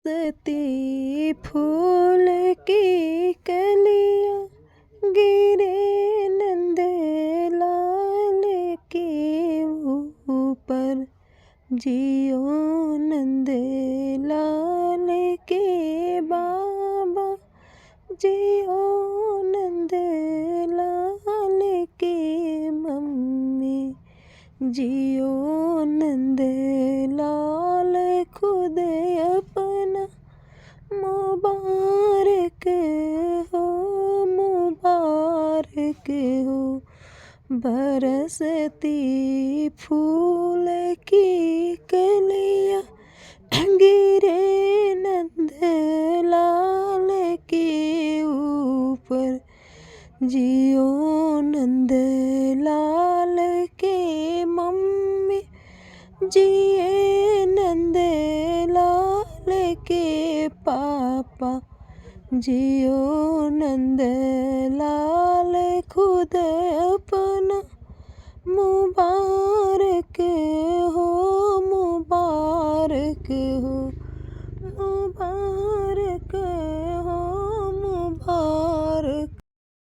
सती फूल की कलियां गिरे नंद लाल के ऊपर, जियो नंद लाल के बाबा, जियो नंद लाल के मम्मी, जियो नंद लाल खुद अपना मुबारक हो, मुबारक हो। बरसती फूल की कलियां गिरे नंद लाल के ऊपर, जियो नंद लाल के मम्मी, जिए नंद लाल के पापा, जियो नंद लाल खुद अपना मुबारक हो, मुबारक हो, मुबारक।